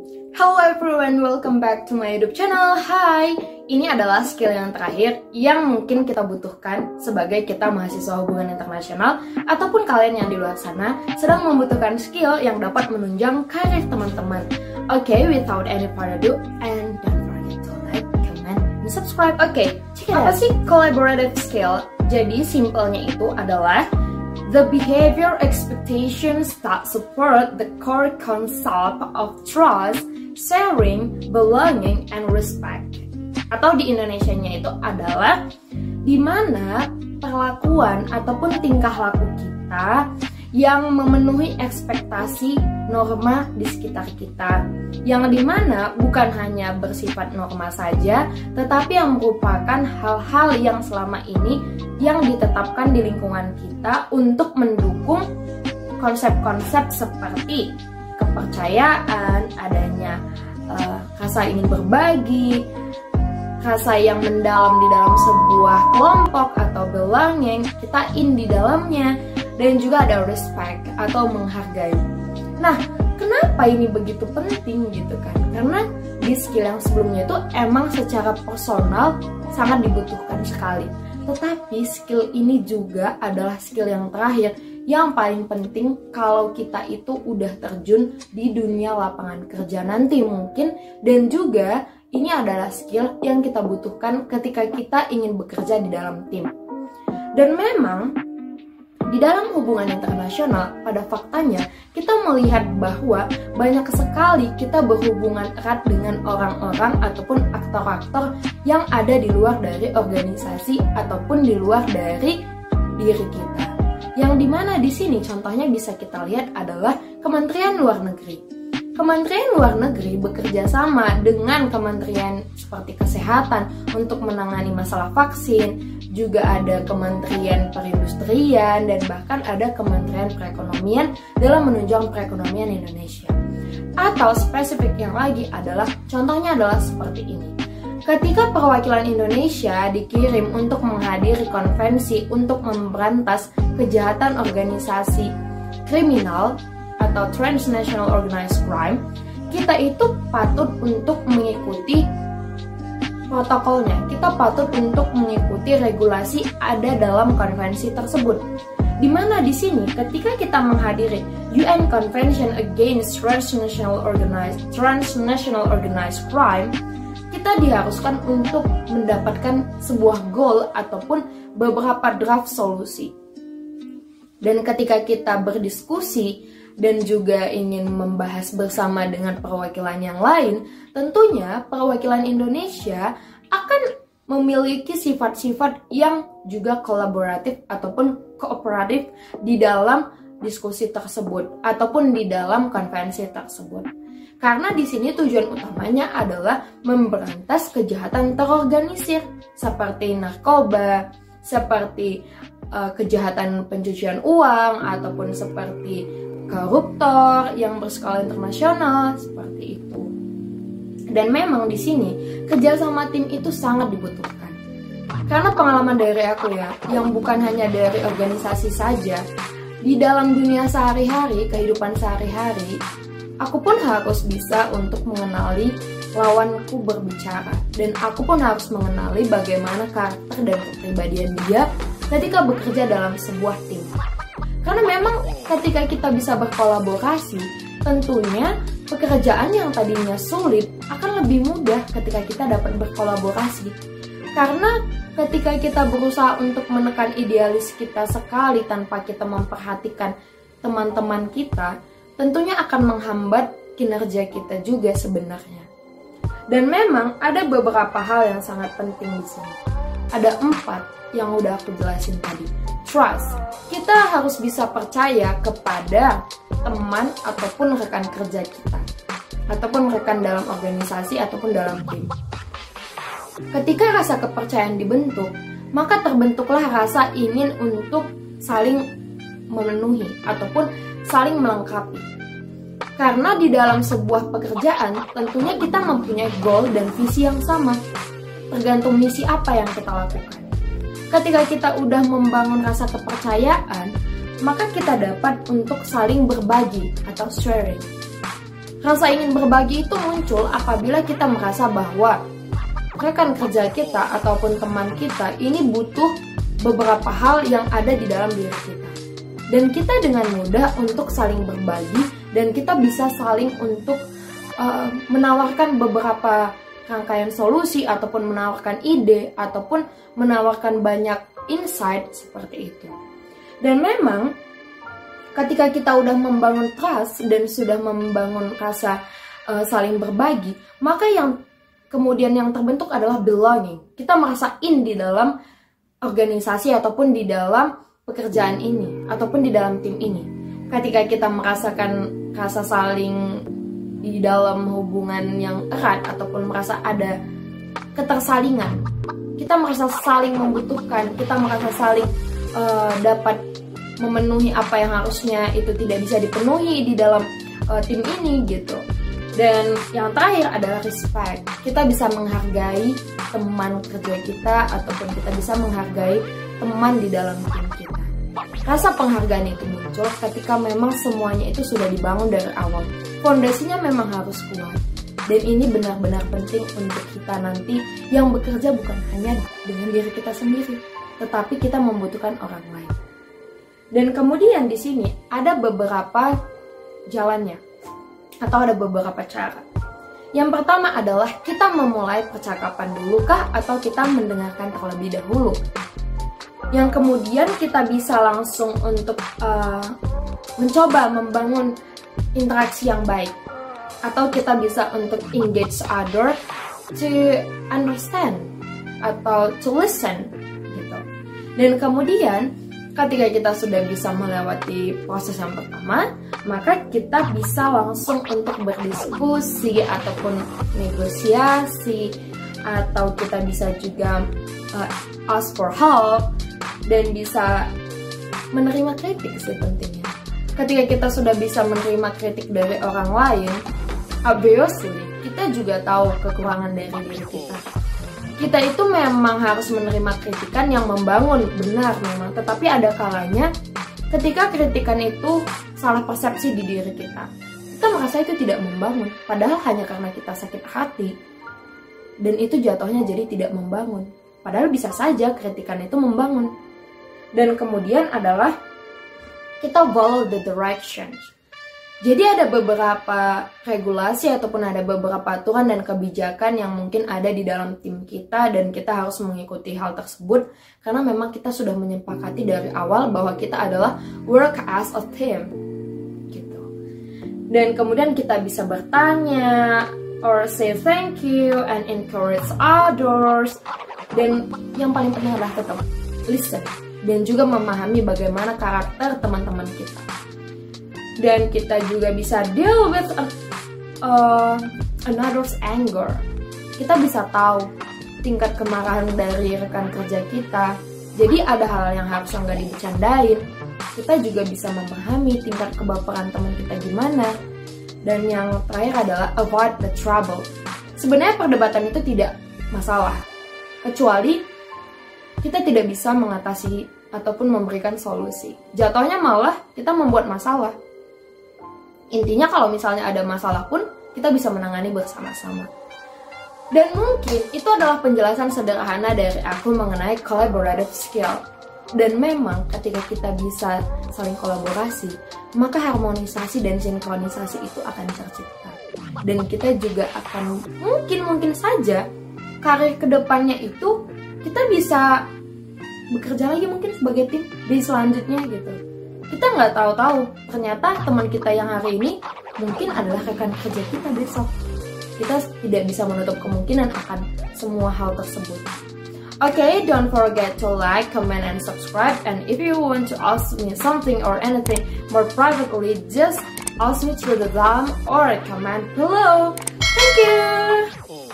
Hello everyone, welcome back to my YouTube channel. Hai, ini adalah skill yang terakhir yang mungkin kita butuhkan sebagai kita mahasiswa hubungan internasional ataupun kalian yang di luar sana sedang membutuhkan skill yang dapat menunjang karir teman-teman. Oke, without any further ado, and don't forget to like, comment, and subscribe. Oke, apa sih collaborative skill? Jadi simpelnya itu adalah the behavior expectations that support the core concept of trust, sharing, belonging, and respect. Atau di Indonesianya itu adalah di mana perlakuan ataupun tingkah laku kita yang memenuhi ekspektasi norma di sekitar kita, yang dimana bukan hanya bersifat norma saja, tetapi yang merupakan hal-hal yang selama ini yang ditetapkan di lingkungan kita untuk mendukung konsep-konsep seperti kepercayaan, adanya rasa ingin berbagi, rasa yang mendalam di dalam sebuah kelompok atau belonging, kita in di dalamnya, dan juga ada respect atau menghargai. Nah, kenapa ini begitu penting gitu kan? Karena di skill yang sebelumnya itu emang secara personal sangat dibutuhkan sekali. Tetapi skill ini juga adalah skill yang terakhir yang paling penting kalau kita itu udah terjun di dunia lapangan kerja nanti mungkin, dan juga ini adalah skill yang kita butuhkan ketika kita ingin bekerja di dalam tim. Dan memang di dalam hubungan internasional, pada faktanya kita melihat bahwa banyak sekali kita berhubungan erat dengan orang-orang ataupun aktor-aktor yang ada di luar dari organisasi ataupun di luar dari diri kita. Yang dimana di sini contohnya bisa kita lihat adalah Kementerian Luar Negeri. Kementerian Luar Negeri bekerja sama dengan kementerian seperti kesehatan untuk menangani masalah vaksin, juga ada Kementerian Perindustrian, dan bahkan ada Kementerian Perekonomian dalam menunjang perekonomian Indonesia. Atau spesifik yang lagi adalah, contohnya adalah seperti ini. Ketika perwakilan Indonesia dikirim untuk menghadiri konvensi untuk memberantas kejahatan organisasi kriminal atau transnational organized crime, kita itu patut untuk mengikuti protokolnya, kita patut untuk mengikuti regulasi ada dalam konvensi tersebut. Dimana di sini ketika kita menghadiri UN Convention Against Transnational Organized Crime, kita diharuskan untuk mendapatkan sebuah goal ataupun beberapa draft solusi. Dan ketika kita berdiskusi dan juga ingin membahas bersama dengan perwakilan yang lain, tentunya perwakilan Indonesia akan memiliki sifat-sifat yang juga kolaboratif ataupun kooperatif di dalam diskusi tersebut ataupun di dalam konvensi tersebut. Karena di sini tujuan utamanya adalah memberantas kejahatan terorganisir seperti narkoba, seperti kejahatan pencucian uang ataupun seperti koruptor yang berskala internasional seperti itu. Dan memang di sini kerjasama tim itu sangat dibutuhkan. Karena pengalaman dari aku ya, yang bukan hanya dari organisasi saja, di dalam dunia sehari-hari, kehidupan sehari-hari, aku pun harus bisa untuk mengenali lawanku berbicara, dan aku pun harus mengenali bagaimana karakter dan kepribadian dia ketika bekerja dalam sebuah tim. Karena memang ketika kita bisa berkolaborasi, tentunya pekerjaan yang tadinya sulit akan lebih mudah ketika kita dapat berkolaborasi. Karena ketika kita berusaha untuk menekan idealis kita sekali tanpa kita memperhatikan teman-teman kita, tentunya akan menghambat kinerja kita juga sebenarnya. Dan memang ada beberapa hal yang sangat penting di sini. Ada 4 yang udah aku jelasin tadi. Trust. Kita harus bisa percaya kepada teman ataupun rekan kerja kita, ataupun rekan dalam organisasi ataupun dalam tim. Ketika rasa kepercayaan dibentuk, maka terbentuklah rasa ingin untuk saling memenuhi ataupun saling melengkapi. Karena di dalam sebuah pekerjaan, tentunya kita mempunyai goal dan visi yang sama. Tergantung misi apa yang kita lakukan. Ketika kita udah membangun rasa kepercayaan, maka kita dapat untuk saling berbagi atau sharing. Rasa ingin berbagi itu muncul apabila kita merasa bahwa rekan kerja kita ataupun teman kita ini butuh beberapa hal yang ada di dalam diri kita. Dan kita dengan mudah untuk saling berbagi dan kita bisa saling untuk menawarkan beberapa rangkaian solusi ataupun menawarkan ide ataupun menawarkan banyak insight seperti itu. Dan memang ketika kita udah membangun trust dan sudah membangun rasa saling berbagi, maka yang kemudian yang terbentuk adalah belonging. Kita merasa in di dalam organisasi ataupun di dalam pekerjaan ini ataupun di dalam tim ini. Ketika kita merasakan rasa saling di dalam hubungan yang erat ataupun merasa ada ketersalingan, kita merasa saling membutuhkan, kita merasa saling dapat memenuhi apa yang harusnya itu tidak bisa dipenuhi di dalam tim ini gitu. Dan yang terakhir adalah respect. Kita bisa menghargai teman kerja kita ataupun kita bisa menghargai teman di dalam tim kita. Rasa penghargaan itu muncul ketika memang semuanya itu sudah dibangun dari awal. Fondasinya memang harus kuat. Dan ini benar-benar penting untuk kita nanti yang bekerja bukan hanya dengan diri kita sendiri, tetapi kita membutuhkan orang lain. Dan kemudian di sini ada beberapa jalannya atau ada beberapa cara. Yang pertama adalah kita memulai percakapan dulu kah atau kita mendengarkan terlebih dahulu. Yang kemudian kita bisa langsung untuk mencoba membangun interaksi yang baik. Atau kita bisa untuk engage other to understand atau to listen gitu. Dan kemudian ketika kita sudah bisa melewati proses yang pertama, maka kita bisa langsung untuk berdiskusi ataupun negosiasi, atau kita bisa juga ask for help dan bisa menerima kritik sih pentingnya. Ketika kita sudah bisa menerima kritik dari orang lain, obviously kita juga tahu kekurangan dari diri kita. Kita itu memang harus menerima kritikan yang membangun, benar memang. Tetapi ada kalanya ketika kritikan itu salah persepsi di diri kita. Kita merasa itu tidak membangun, padahal hanya karena kita sakit hati. Dan itu jatuhnya jadi tidak membangun. Padahal bisa saja kritikan itu membangun. Dan kemudian adalah kita follow the directions. Jadi ada beberapa regulasi ataupun ada beberapa aturan dan kebijakan yang mungkin ada di dalam tim kita dan kita harus mengikuti hal tersebut karena memang kita sudah menyepakati dari awal bahwa kita adalah work as a team gitu. Dan kemudian kita bisa bertanya or say thank you and encourage others, dan yang paling penting adalah tetap listen dan juga memahami bagaimana karakter teman-teman kita. Dan kita juga bisa deal with another's anger. Kita bisa tahu tingkat kemarahan dari rekan kerja kita. Jadi ada hal yang harusnya nggak dibercandain. Kita juga bisa memahami tingkat kebaperan teman kita gimana. Dan yang terakhir adalah avoid the trouble. Sebenarnya perdebatan itu tidak masalah, kecuali kita tidak bisa mengatasi ataupun memberikan solusi. Jatuhnya malah kita membuat masalah. Intinya kalau misalnya ada masalah pun kita bisa menangani bersama-sama. Dan mungkin itu adalah penjelasan sederhana dari aku mengenai collaborative skill. Dan memang ketika kita bisa saling kolaborasi, maka harmonisasi dan sinkronisasi itu akan tercipta. Dan kita juga akan mungkin saja karir kedepannya itu kita bisa bekerja lagi mungkin sebagai tim di selanjutnya gitu. Kita nggak tahu-tahu, ternyata teman kita yang hari ini mungkin adalah rekan kerja kita besok. Kita tidak bisa menutup kemungkinan akan semua hal tersebut. Okay, don't forget to like, comment, and subscribe. And if you want to ask me something or anything more privately, just ask me through the DM or comment below. Thank you!